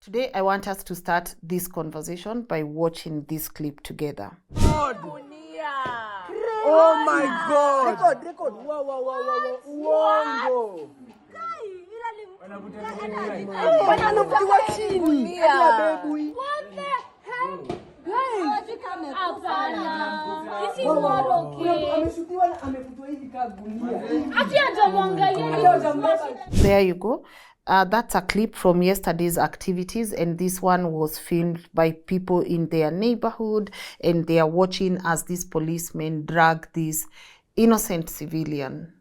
Today, I want us to start this conversation by watching this clip together. God. Oh my God! Record. Wow. Wananutiwa chini. What the hell? This is not okay. There you go. That's a clip from yesterday's activities, and this one was filmed by people in their neighborhood, and they are watching as these policemen drag this innocent civilian,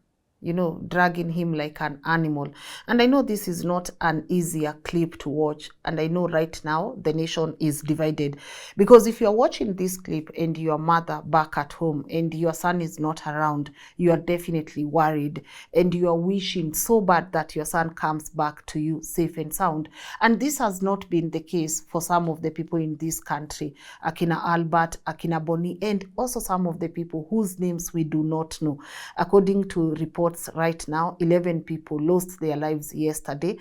dragging him like an animal. And I know this is not an easier clip to watch, and I know right now the nation is divided, because if you're watching this clip and your mother back at home and your son is not around, you are definitely worried and you are wishing so bad that your son comes back to you safe and sound. And this has not been the case for some of the people in this country, Akina Albert, Akina Boni, and also some of the people whose names we do not know. According to reports right now, 11 people lost their lives yesterday.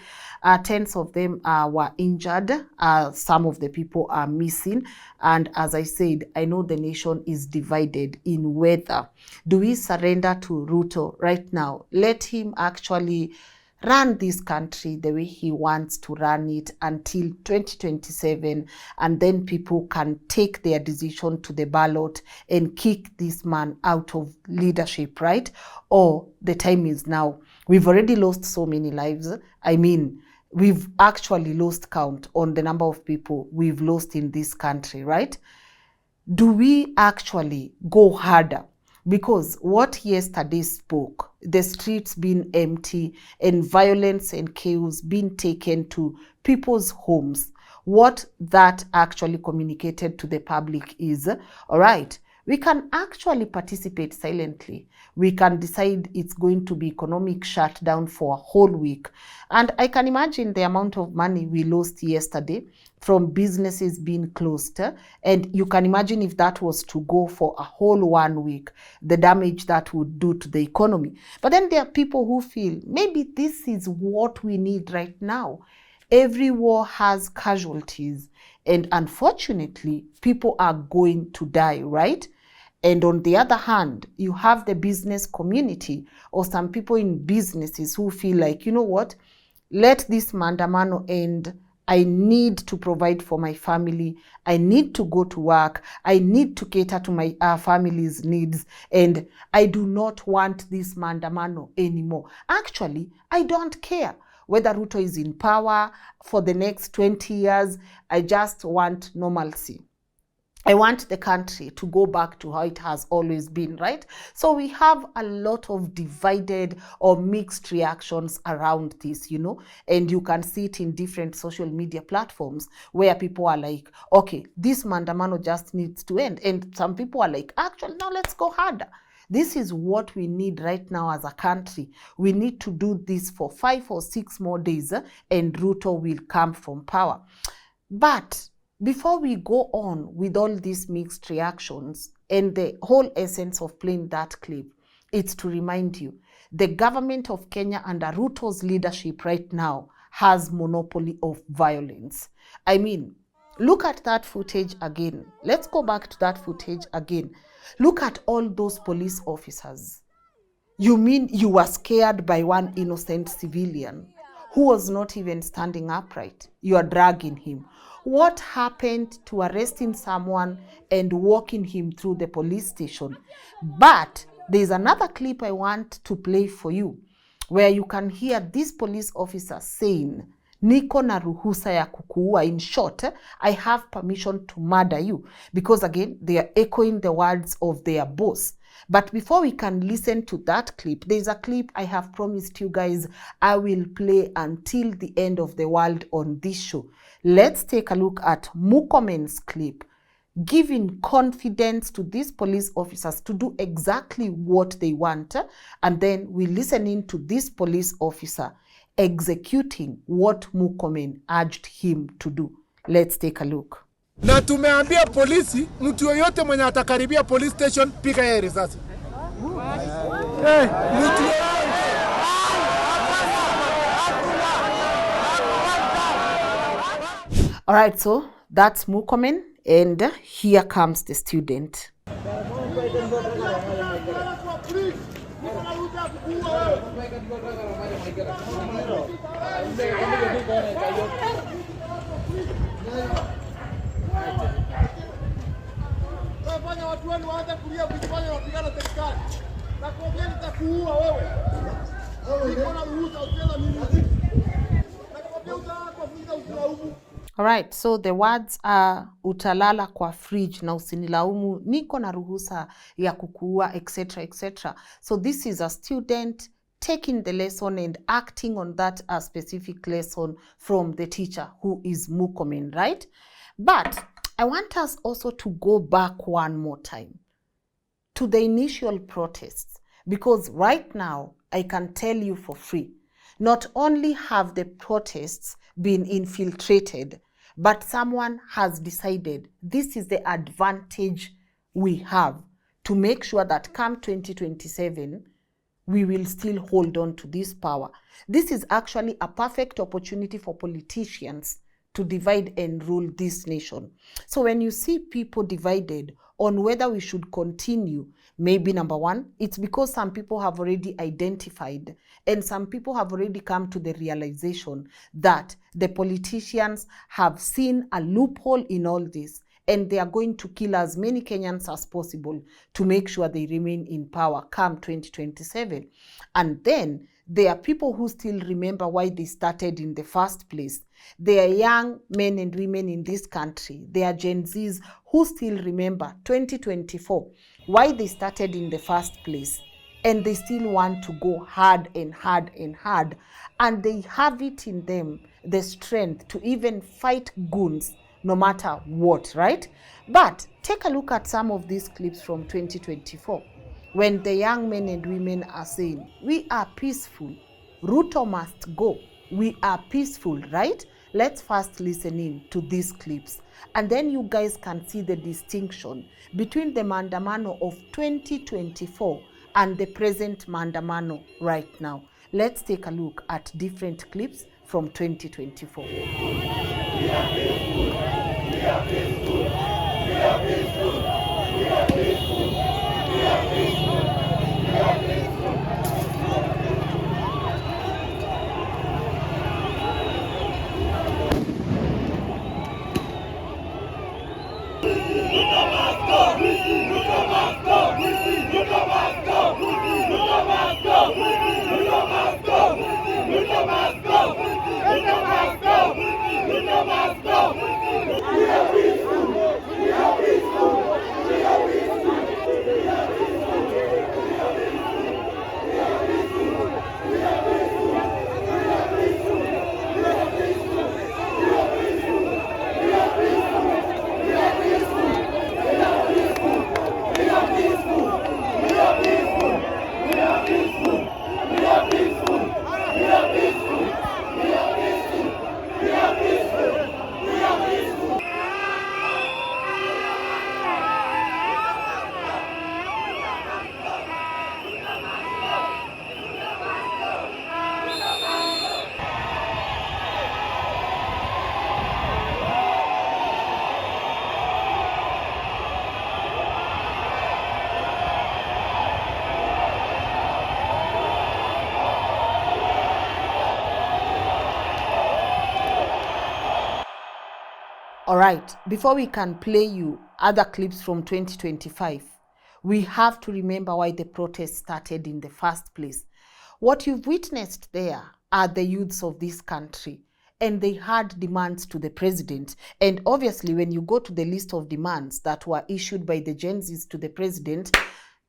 Tens of them were injured. Some of the people are missing. And as I said, I know the nation is divided in whether do we surrender to Ruto right now, let him actually run this country the way he wants to run it until 2027, and then people can take their decision to the ballot and kick this man out of leadership, right? Or the time is now. We've already lost so many lives. I mean, we've actually lost count on the number of people we've lost in this country, right? Do we actually go harder? Because what yesterday spoke, the streets being empty and violence and chaos being taken to people's homes, what that actually communicated to the public is, all right, we can actually participate silently. We can decide it's going to be economic shutdown for a whole week. And I can imagine the amount of money we lost yesterday from businesses being closed. And you can imagine if that was to go for a whole 1 week, the damage that would do to the economy. But then there are people who feel maybe this is what we need right now. Every war has casualties, and unfortunately, people are going to die, right? And on the other hand, you have the business community or some people in businesses who feel like, you know what, let this maandamano end. I need to provide for my family. I need to go to work. I need to cater to my family's needs. And I do not want this maandamano anymore. Actually, I don't care whether Ruto is in power for the next 20 years. I just want normalcy. I want the country to go back to how it has always been, right? So we have a lot of divided or mixed reactions around this, and you can see it in different social media platforms where people are like, okay, this maandamano just needs to end. And some people are like, actually, now let's go harder. This is what we need right now as a country. We need to do this for 5 or 6 more days, and Ruto will come from power. But before we go on with all these mixed reactions and the whole essence of playing that clip, it's to remind you, the government of Kenya under Ruto's leadership right now has monopoly of violence. I mean, look at that footage again. Let's go back to that footage again. Look at all those police officers. You mean you were scared by one innocent civilian who was not even standing upright? You are dragging him. What happened to arresting someone and walking him through the police station? But there's another clip I want to play for you where you can hear this police officer saying, niko na ruhusa ya kukuua. In short, I have permission to murder you. Because again, they are echoing the words of their boss. But before we can listen to that clip, there's a clip I have promised you guys I will play until the end of the world on this show. Let's take a look at Murkomen's clip, giving confidence to these police officers to do exactly what they want. And then we listen in to this police officer executing what Murkomen urged him to do. Let's take a look. Na tumeambia polisi, mtu yoyote mwenye atakaribia police station, piga yeye risasi. All right, so that's Murkomen, and here comes the student. Fanya watu wenu waanze kulia ukifanya wapigana serikali. Na kuambia nitakuua wewe. Niko na ruhusa ukienda mimi. Na kuambia utaanza kufunga usilaumu. All right, so the words are utalala kwa fridge na usinilaumu, niko na ruhusa ya kukuua, etc, etc. So this is a student taking the lesson and acting on that specific lesson from the teacher, who is Murkomen, right? But I want us also to go back one more time to the initial protests, because right now I can tell you for free, not only have the protests been infiltrated, but someone has decided this is the advantage we have to make sure that come 2027, we will still hold on to this power. This is actually a perfect opportunity for politicians to divide and rule this nation. So when you see people divided on whether we should continue, maybe number one, it's because some people have already identified and some people have already come to the realization that the politicians have seen a loophole in all this, and they are going to kill as many Kenyans as possible to make sure they remain in power come 2027. And then there are people who still remember why they started in the first place. There are young men and women in this country. There are Gen Zs who still remember 2024, why they started in the first place. And they still want to go hard and hard and hard. And they have it in them, the strength to even fight goons no matter what, right? But take a look at some of these clips from 2024, when the young men and women are saying, we are peaceful, Ruto must go, we are peaceful, right? Let's first listen in to these clips, and then you guys can see the distinction between the maandamano of 2024 and the present maandamano right now. Let's take a look at different clips from 2024. All right, before we can play you other clips from 2025, we have to remember why the protest started in the first place. What you've witnessed there are the youths of this country, and they had demands to the president. And obviously, when you go to the list of demands that were issued by the Gen Zs to the president,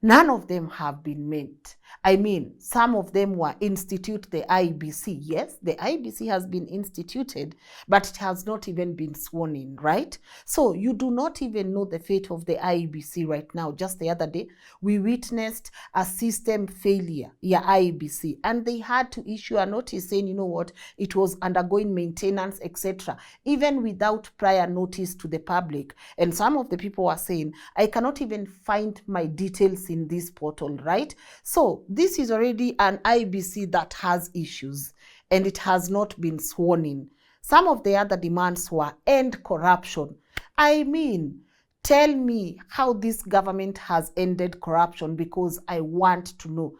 none of them have been met. I mean, some of them were institute the IEBC. Yes, the IEBC has been instituted, but it has not even been sworn in, right? So you do not even know the fate of the IEBC right now. Just the other day, we witnessed a system failure, IEBC, and they had to issue a notice saying, you know what, it was undergoing maintenance, etc., even without prior notice to the public. And some of the people were saying, I cannot even find my details in this portal, right? So this is already an IBC that has issues, and it has not been sworn in. Some of the other demands were end corruption. I mean, tell me how this government has ended corruption, because I want to know.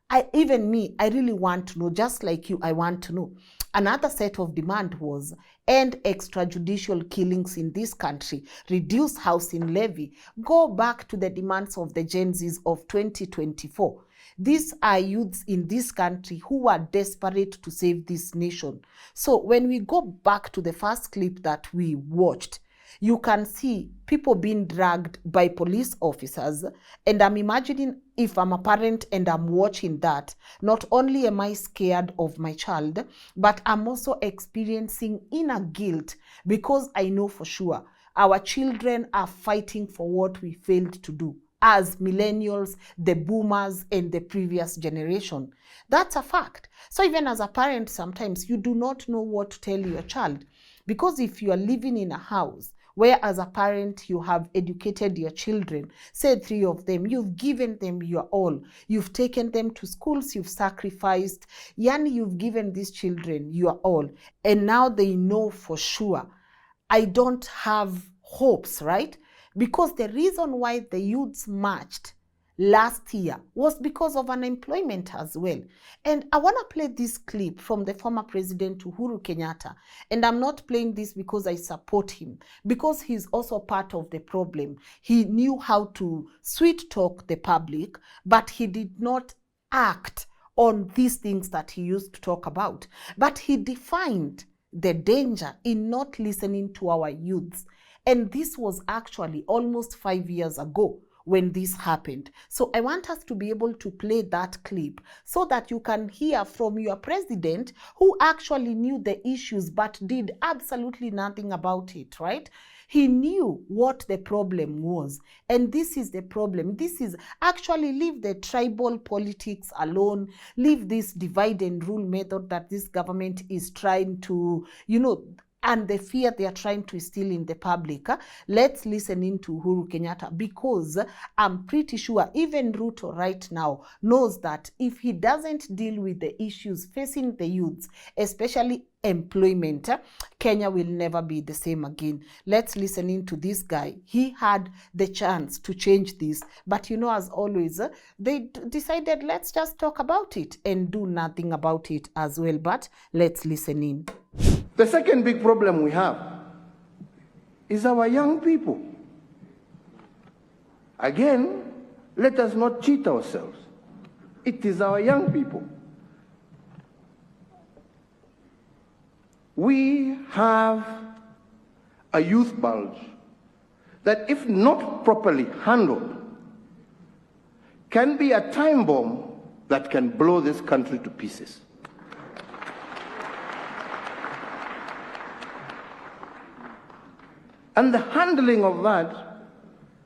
I really want to know, just like you, I want to know. Another set of demand was end extrajudicial killings in this country, reduce housing levy, go back to the demands of the Gen Zs of 2024. These are youths in this country who are desperate to save this nation. So when we go back to the first clip that we watched, you can see people being dragged by police officers. And I'm imagining, if I'm a parent and I'm watching that, not only am I scared of my child, but I'm also experiencing inner guilt, because I know for sure our children are fighting for what we failed to do as millennials, the boomers, and the previous generation. That's a fact. So even as a parent, sometimes you do not know what to tell your child, because if you are living in a house where as a parent you have educated your children, say 3 of them, you've given them your all, you've taken them to schools, you've sacrificed, yani you've given these children your all, and now they know for sure, I don't have hopes, right? Because the reason why the youths marched last year was because of unemployment as well. And I want to play this clip from the former president Uhuru Kenyatta. And I'm not playing this because I support him, because he's also part of the problem. He knew how to sweet talk the public, but he did not act on these things that he used to talk about. But he defined the danger in not listening to our youths. And this was actually almost 5 years ago when this happened. So I want us to be able to play that clip so that you can hear from your president, who actually knew the issues but did absolutely nothing about it, right? He knew what the problem was. And this is the problem. This is actually, leave the tribal politics alone, leave this divide and rule method that this government is trying to, and the fear they are trying to instill in the public. Let's listen in to Uhuru Kenyatta, because I'm pretty sure even Ruto right now knows that if he doesn't deal with the issues facing the youths, especially employment, Kenya will never be the same again. Let's listen in to this guy. He had the chance to change this, but as always, they decided, let's just talk about it and do nothing about it as well. But let's listen in. The second big problem we have is our young people. Again, let us not cheat ourselves. It is our young people. We have a youth bulge that, if not properly handled, can be a time bomb that can blow this country to pieces. And the handling of that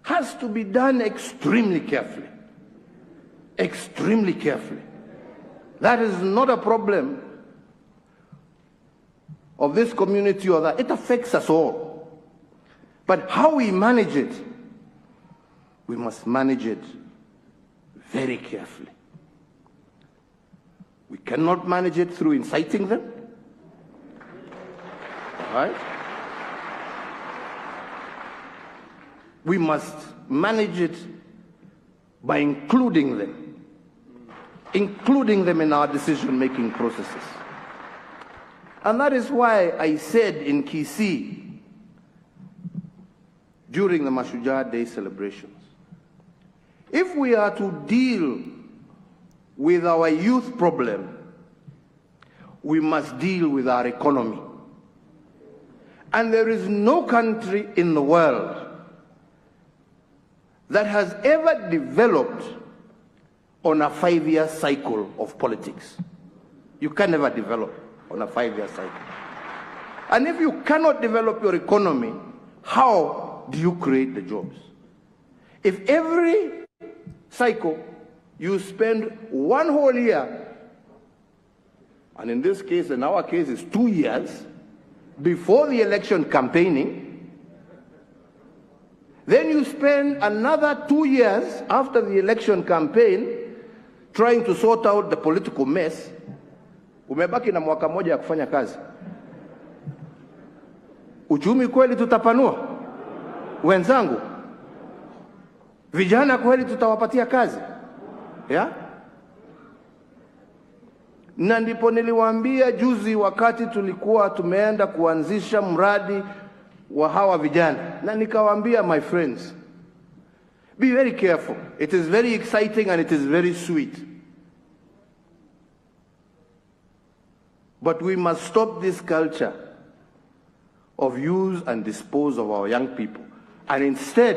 has to be done extremely carefully. Extremely carefully. That is not a problem of this community or that. It affects us all. But how we manage it, we must manage it very carefully. We cannot manage it through inciting them. All right? We must manage it by including them in our decision-making processes. And that is why I said in Kisii during the Mashujaa Day celebrations, if we are to deal with our youth problem, we must deal with our economy. And there is no country in the world that has ever developed on a 5-year cycle of politics. You can never develop on a 5-year cycle. And if you cannot develop your economy, how do you create the jobs? If every cycle you spend 1 whole year, and in this case, in our case, it's 2 years, before the election campaigning, then you spend another 2 years after the election campaign trying to sort out the political mess. Umebaki na mwaka moja ya kufanya kazi. Uchumi kweli tutapanua? Wenzangu, vijana kweli tutawapatia kazi? Yeah? Na ndipo niliwaambia juzi wakati tulikuwa tumeenda kuanzisha mradi wa hawa vijana, na nikawaambia, my friends, be very careful. It is very exciting and it is very sweet. But we must stop this culture of use and dispose of our young people, and instead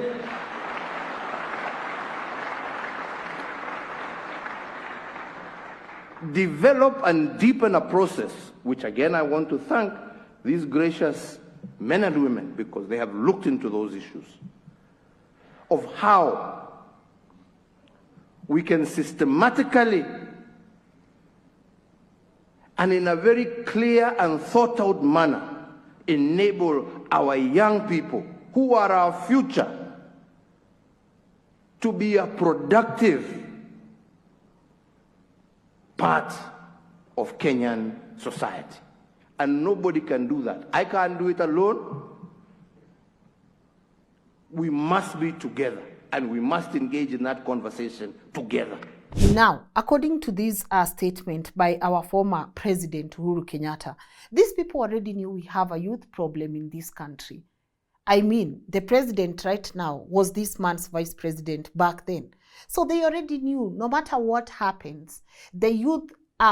develop and deepen a process, which again I want to thank these gracious men and women, because they have looked into those issues, of how we can systematically and in a very clear and thought out manner enable our young people, who are our future, to be a productive part of Kenyan society. And nobody can do that. I can't do it alone. We must be together, and we must engage in that conversation together. Now, according to this statement by our former president, Uhuru Kenyatta, these people already knew we have a youth problem in this country. I mean, the president right now was this man's vice president back then. So they already knew no matter what happens, the youth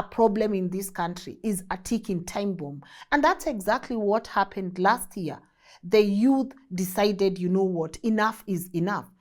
problem in this country is a ticking time bomb. And that's exactly what happened last year. The youth decided, you know what, enough is enough.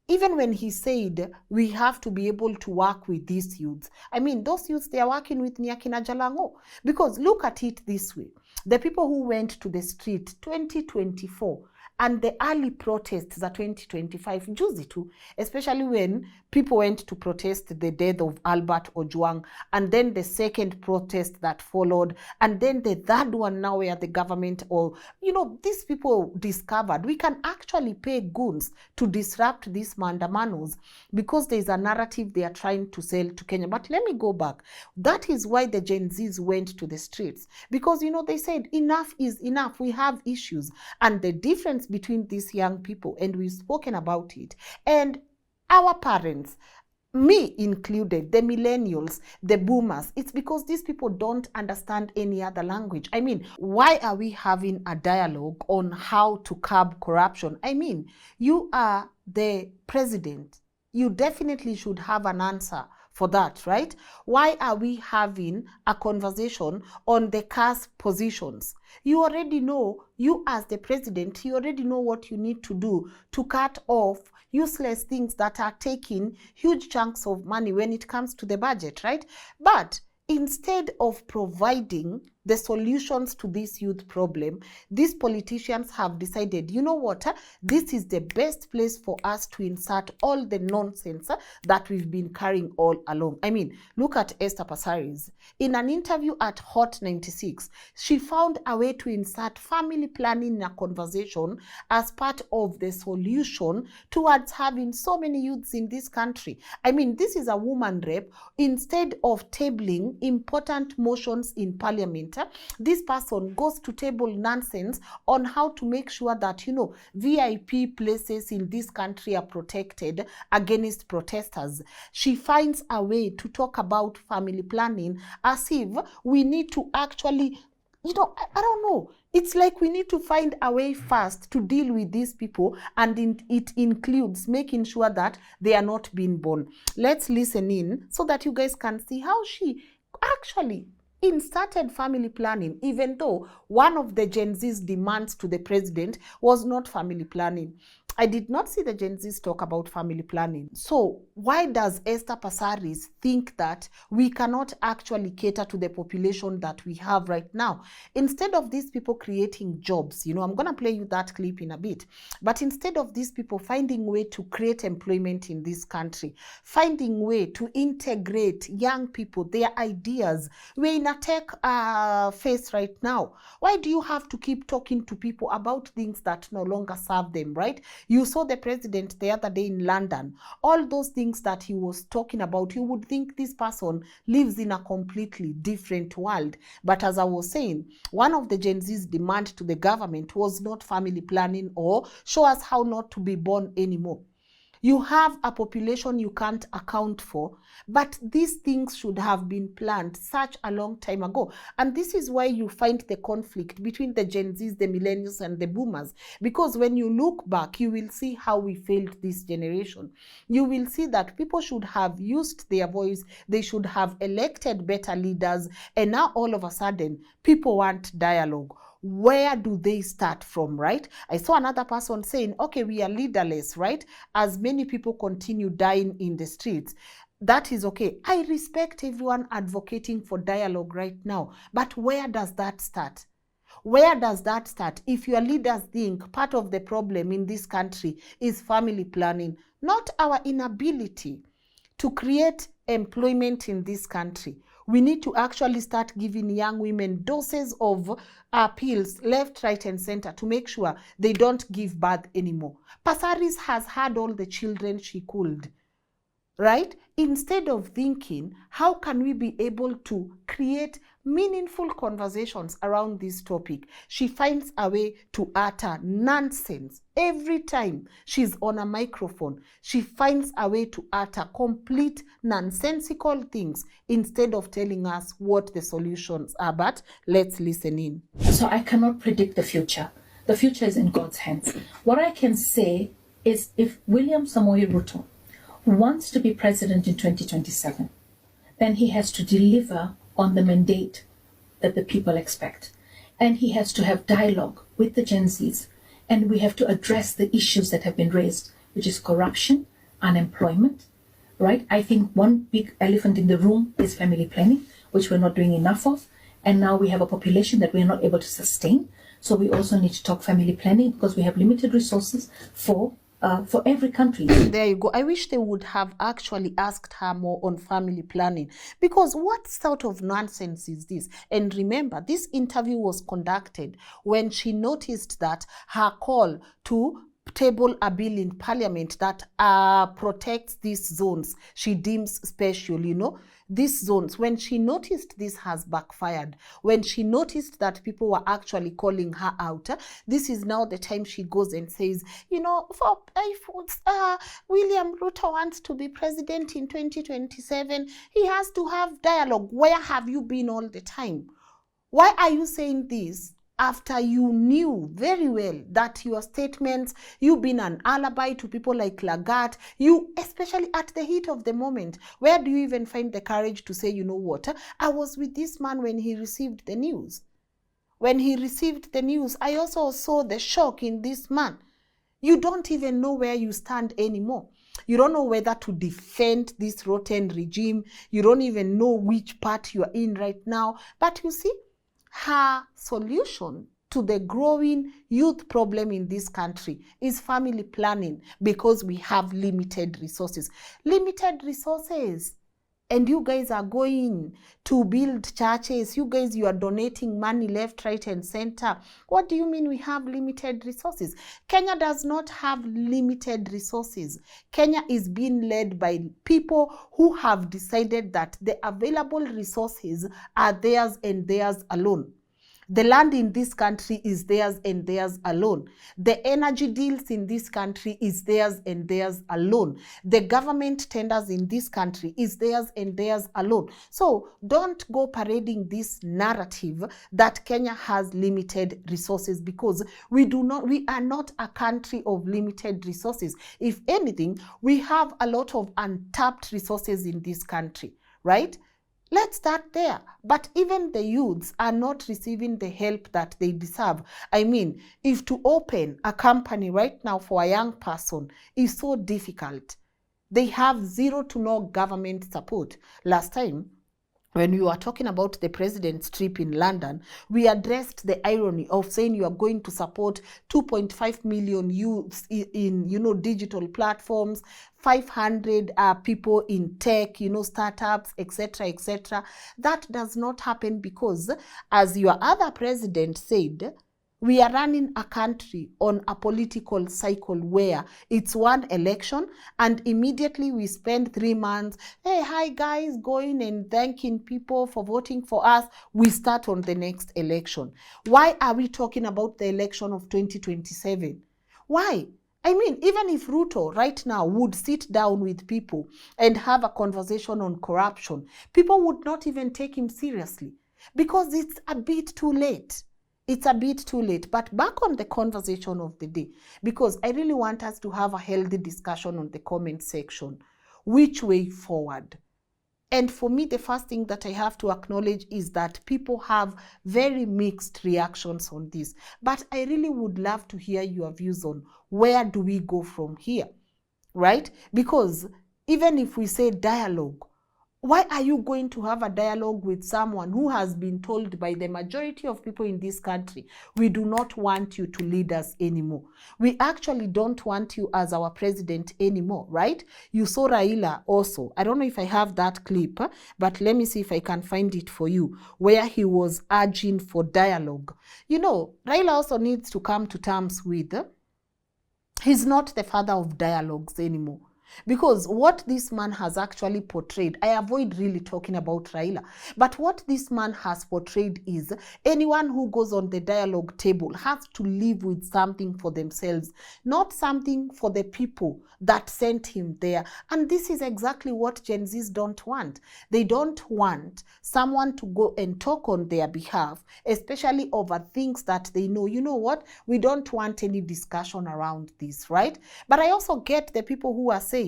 Even when he said we have to be able to work with these youths, I mean, those youths they are working with Niakina Jalango. Because look at it this way. The people who went to the street 2024 and the early protests are 2025, juzi too, especially when people went to protest the death of Albert Ojwang, and then the second protest that followed, and then the third one now where the government, or, you know, these people discovered we can actually pay goons to disrupt these mandamanos because there's a narrative they are trying to sell to Kenya. But let me go back. That is why the Gen Zs went to the streets, because, you know, they said enough is enough. We have issues. And the difference between these young people, and we've spoken about it, and our parents, me included, the millennials, the boomers, it's because these people don't understand any other language. I mean, why are we having a dialogue on how to curb corruption? I mean, you are the president. You definitely should have an answer for that, right? Why are we having a conversation on the CAS positions? You already know, you as the president, you already know what you need to do to cut off useless things that are taking huge chunks of money when it comes to the budget, right? But instead of providing the solutions to this youth problem, these politicians have decided, you know what, this is the best place for us to insert all the nonsense that we've been carrying all along. I mean, look at Esther Passaris. In an interview at Hot 96, she found a way to insert family planning in a conversation as part of the solution towards having so many youths in this country. I mean, this is a woman rep. Instead of tabling important motions in parliament, this person goes to table nonsense on how to make sure that, you know, VIP places in this country are protected against protesters. She finds a way to talk about family planning as if we need to actually, you know, I don't know. It's like we need to find a way first to deal with these people, and it includes making sure that they are not being born. Let's listen in so that you guys can see how she actually inserted family planning, even though one of the Gen Z's demands to the president was not family planning. I did not see the Gen Zs talk about family planning. So why does Esther Passaris think that we cannot actually cater to the population that we have right now? Instead of these people creating jobs, you know, I'm going to play you that clip in a bit, but instead of these people finding way to create employment in this country, finding way to integrate young people, their ideas, we're in a tech phase right now. Why do you have to keep talking to people about things that no longer serve them, right? You saw the president the other day in London. All those things that he was talking about, you would think this person lives in a completely different world. But as I was saying, one of the Gen Z's demand to the government was not family planning or show us how not to be born anymore. You have a population you can't account for, but these things should have been planned such a long time ago. And this is why you find the conflict between the Gen Zs, the millennials, and the boomers. Because when you look back, you will see how we failed this generation. You will see that people should have used their voice, they should have elected better leaders, and now all of a sudden, people want dialogue. Where do they start from, right? I saw another person saying, okay, we are leaderless, right? As many people continue dying in the streets. That is okay. I respect everyone advocating for dialogue right now. But where does that start? Where does that start? If your leaders think part of the problem in this country is family planning, not our inability to create employment in this country, we need to actually start giving young women doses of pills left, right, and center to make sure they don't give birth anymore. Pasaris has had all the children she could, right? Instead of thinking, how can we be able to create meaningful conversations around this topic, she finds a way to utter nonsense. Every time she's on a microphone, she finds a way to utter complete nonsensical things instead of telling us what the solutions are. But let's listen in. So I cannot predict the future. The future is in God's hands. What I can say is if William Samoei Ruto wants to be president in 2027, then he has to deliver on the mandate that the people expect. And he has to have dialogue with the Gen Zs. And we have to address the issues that have been raised, which is corruption, unemployment, right? I think one big elephant in the room is family planning, which we're not doing enough of. And now we have a population that we're not able to sustain. So we also need to talk family planning because we have limited resources for every country. There you go. I wish they would have actually asked her more on family planning, because what sort of nonsense is this? And remember, this interview was conducted when she noticed that her call to table a bill in parliament that protects these zones she deems special, these zones. When she noticed this has backfired, when she noticed that people were actually calling her out, this is now the time she goes and says, William Ruto wants to be president in 2027. He has to have dialogue. Where have you been all the time? Why are you saying this after you knew very well that your statements, you've been an alibi to people like Lagat, you, especially at the heat of the moment, where do you even find the courage to say, you know what, I was with this man when he received the news. When he received the news, I also saw the shock in this man. You don't even know where you stand anymore. You don't know whether to defend this rotten regime. You don't even know which part you are in right now. But you see, her solution to the growing youth problem in this country is family planning, because we have limited resources. Limited resources. And you guys are going to build churches. You guys, you are donating money left, right, and center. What do you mean we have limited resources? Kenya does not have limited resources. Kenya is being led by people who have decided that the available resources are theirs and theirs alone. The land in this country is theirs and theirs alone. The energy deals in this country is theirs and theirs alone. The government tenders in this country is theirs and theirs alone. So don't go parading this narrative that Kenya has limited resources, because we are not a country of limited resources. If anything, we have a lot of untapped resources in this country, right? Let's start there. But even the youths are not receiving the help that they deserve. I mean, if to open a company right now for a young person is so difficult, they have zero to no government support. Last time, when we were talking about the president's trip in London, we addressed the irony of saying you are going to support 2.5 million youths in digital platforms, 500 people in tech, startups, etc., etc. That does not happen because, as your other president said, We are running a country on a political cycle where it's one election and immediately we spend 3 months, hey, hi guys, going and thanking people for voting for us. We start on the next election. Why are we talking about the election of 2027? Why? I mean, even if Ruto right now would sit down with people and have a conversation on corruption, people would not even take him seriously because it's a bit too late. It's a bit too late. But back on the conversation of the day, because I really want us to have a healthy discussion on the comment section. Which way forward? And for me, the first thing that I have to acknowledge is that people have very mixed reactions on this. But I really would love to hear your views on where do we go from here, right? Because even if we say dialogue, why are you going to have a dialogue with someone who has been told by the majority of people in this country, we do not want you to lead us anymore. We actually don't want you as our president anymore, right? You saw Raila also. I don't know if I have that clip, but let me see if I can find it for you, where he was urging for dialogue. You know, Raila also needs to come to terms with, he's not the father of dialogues anymore. Because what this man has actually portrayed, I avoid really talking about Raila, but what this man has portrayed is anyone who goes on the dialogue table has to live with something for themselves, not something for the people that sent him there. And this is exactly what Gen Zs don't want. They don't want someone to go and talk on their behalf, especially over things that they know. You know what? We don't want any discussion around this, right? But I also get the people who are saying,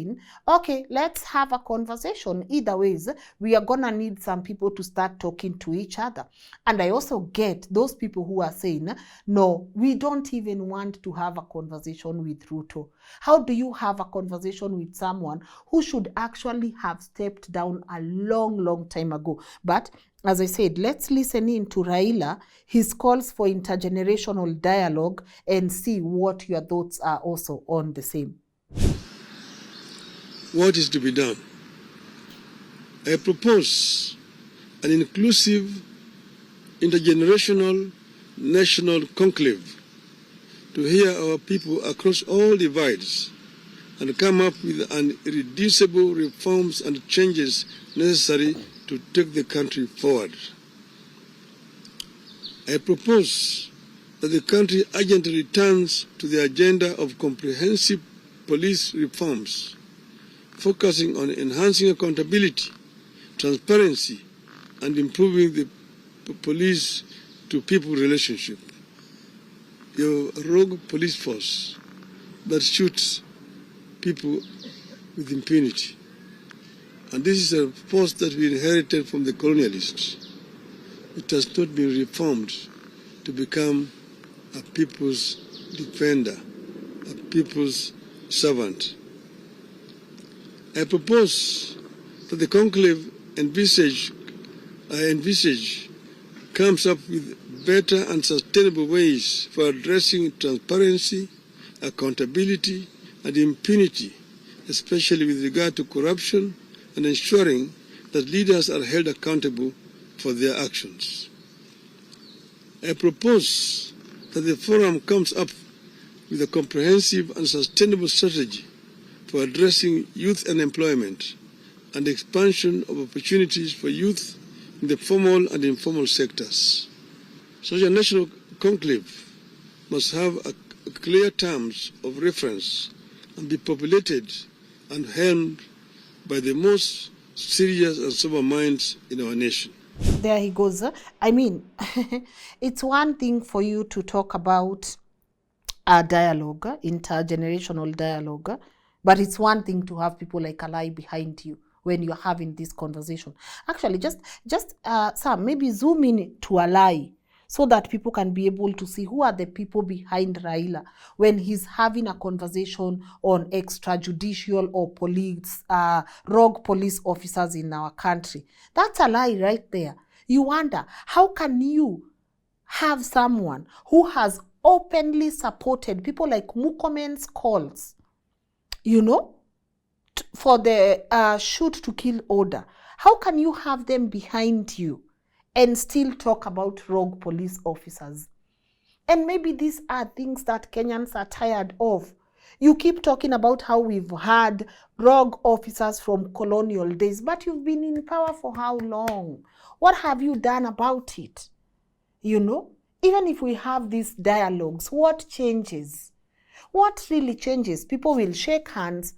okay, let's have a conversation. Either ways, we are gonna need some people to start talking to each other. And I also get those people who are saying, no, we don't even want to have a conversation with Ruto. How do you have a conversation with someone who should actually have stepped down a long time ago? But as I said, let's listen in to Raila, his calls for intergenerational dialogue, and see what your thoughts are also on the same. What is to be done? I propose an inclusive, intergenerational, national conclave to hear our people across all divides and come up with an irreducible reforms and changes necessary to take the country forward. I propose that the country urgently returns to the agenda of comprehensive police reforms, focusing on enhancing accountability, transparency, and improving the police-to-people relationship. Your rogue police force that shoots people with impunity. And this is a force that we inherited from the colonialists. It has not been reformed to become a people's defender, a people's servant. I propose that the conclave I envisage comes up with better and sustainable ways for addressing transparency, accountability, and impunity, especially with regard to corruption, and ensuring that leaders are held accountable for their actions. I propose that the forum comes up with a comprehensive and sustainable strategy for addressing youth unemployment and expansion of opportunities for youth in the formal and informal sectors. Such a national conclave must have clear terms of reference and be populated and helmed by the most serious and sober minds in our nation. There he goes. I mean, it's one thing for you to talk about a dialogue, intergenerational dialogue, but it's one thing to have people like Alai behind you when you're having this conversation. Actually, just Sam, maybe zoom in to Alai so that people can be able to see who are the people behind Raila when he's having a conversation on extrajudicial or police, rogue police officers in our country. That's a lie right there. You wonder, how can you have someone who has openly supported people like Mukomen's calls, you know, for the shoot to kill order? How can you have them behind you and still talk about rogue police officers? And maybe these are things that Kenyans are tired of. You keep talking about how we've had rogue officers from colonial days, but you've been in power for how long? What have you done about it? You know, even if we have these dialogues, what changes? What really changes? People will shake hands.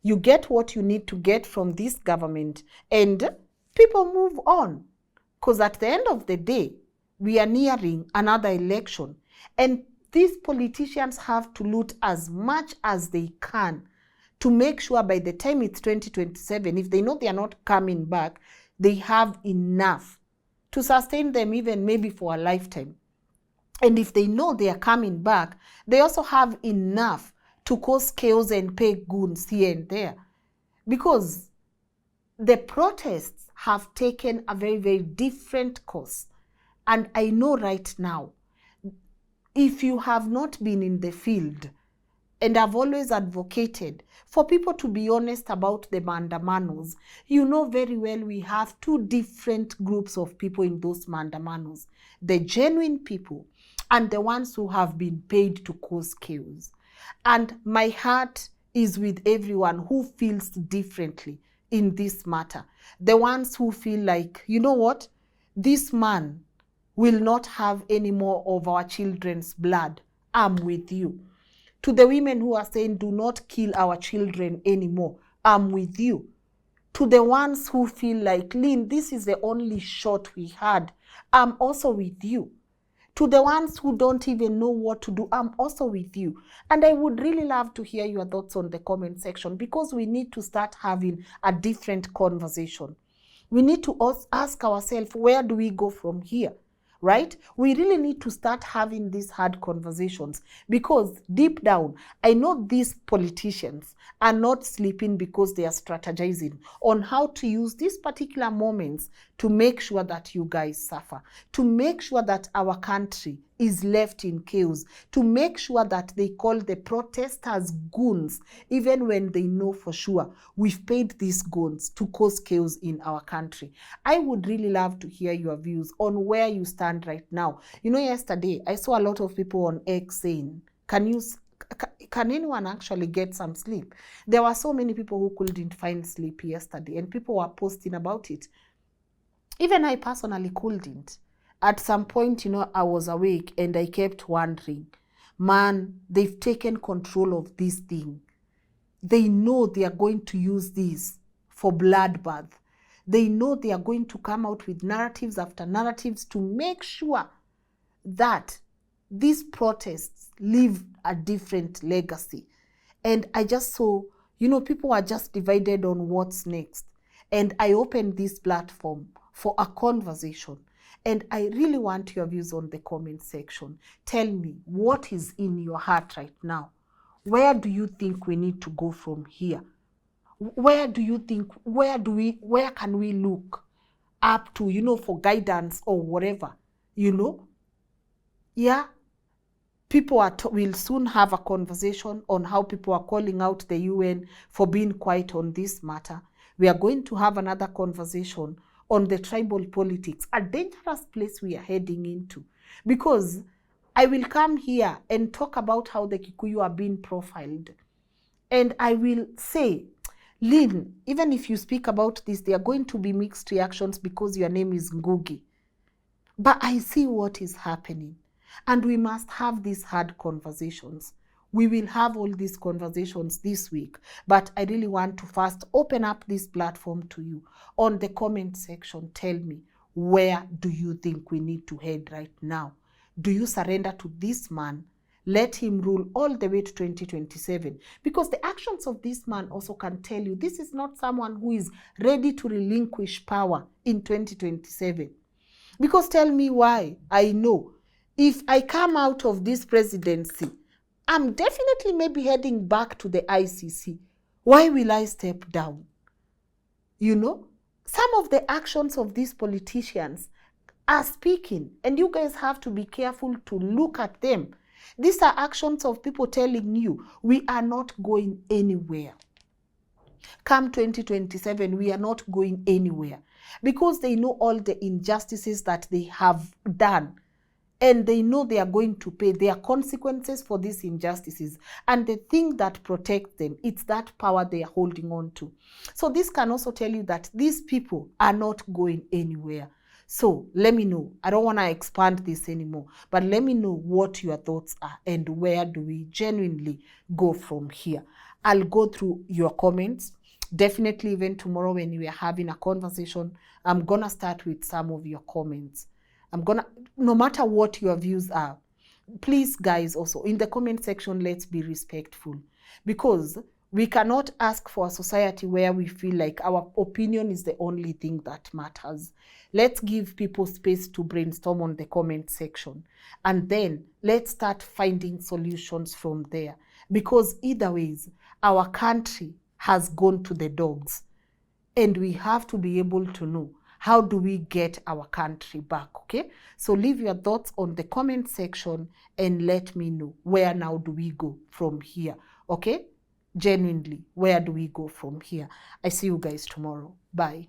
You get what you need to get from this government, and people move on. Because at the end of the day, we are nearing another election, and these politicians have to loot as much as they can to make sure by the time it's 2027, if they know they are not coming back, they have enough to sustain them even maybe for a lifetime. And if they know they are coming back, they also have enough to cause chaos and pay goons here and there. Because the protests have taken a very, very different course. And I know right now, if you have not been in the field, and I've always advocated for people to be honest about the mandamanos, you know very well we have two different groups of people in those mandamanos. The genuine people and the ones who have been paid to cause chaos. And my heart is with everyone who feels differently in this matter. The ones who feel like, you know what, this man will not have any more of our children's blood. I'm with you. To the women who are saying, do not kill our children anymore, I'm with you. To the ones who feel like, Lynn, this is the only shot we had, I'm also with you. To the ones who don't even know what to do, I'm also with you. And I would really love to hear your thoughts on the comment section, because we need to start having a different conversation. We need to ask ourselves, where do we go from here? Right? We really need to start having these hard conversations, because deep down, I know these politicians are not sleeping because they are strategizing on how to use these particular moments to make sure that you guys suffer, to make sure that our country is left in chaos, to make sure that they call the protesters goons, even when they know for sure we've paid these goons to cause chaos in our country. I would really love to hear your views on where you stand right now. You know, yesterday I saw a lot of people on X saying, can anyone actually get some sleep? There were so many people who couldn't find sleep yesterday, and people were posting about it. Even I personally couldn't. At some point, you know, I was awake and I kept wondering, man, they've taken control of this thing. They know they are going to use this for bloodbath. They know they are going to come out with narratives after narratives to make sure that these protests leave a different legacy. And I just saw, you know, people are just divided on what's next. And I opened this platform for a conversation. And I really want your views on the comment section. Tell me, what is in your heart right now? Where do you think we need to go from here? Where do you think, where can we look up to, you know, for guidance or whatever, you know? Yeah. People will soon have a conversation on how people are calling out the UN for being quiet on this matter. We are going to have another conversation on the tribal politics, a dangerous place we are heading into. Because I will come here and talk about how the Kikuyu are being profiled. And I will say, Lynn, even if you speak about this, there are going to be mixed reactions because your name is Ngugi. But I see what is happening. And we must have these hard conversations. We will have all these conversations this week, but I really want to first open up this platform to you. On the comment section, tell me, where do you think we need to head right now? Do you surrender to this man? Let him rule all the way to 2027. Because the actions of this man also can tell you this is not someone who is ready to relinquish power in 2027. Because tell me why. I know if I come out of this presidency, I'm definitely maybe heading back to the ICC. Why will I step down? You know, some of the actions of these politicians are speaking, and you guys have to be careful to look at them. These are actions of people telling you, we are not going anywhere. Come 2027, we are not going anywhere. Because they know all the injustices that they have done. and they know they are going to pay. There are consequences for these injustices. And the thing that protects them, it's that power they are holding on to. So this can also tell you that these people are not going anywhere. So let me know. I don't want to expand this anymore, but let me know what your thoughts are and where do we genuinely go from here. I'll go through your comments. Definitely even tomorrow when we are having a conversation, I'm going to start with some of your comments. No matter what your views are, please guys, also in the comment section, let's be respectful, because we cannot ask for a society where we feel like our opinion is the only thing that matters. Let's give people space to brainstorm on the comment section, and then let's start finding solutions from there, because either ways, our country has gone to the dogs, and we have to be able to know how do we get our country back, okay? So leave your thoughts on the comment section and let me know where now do we go from here, okay? Genuinely, where do we go from here? I see you guys tomorrow. Bye.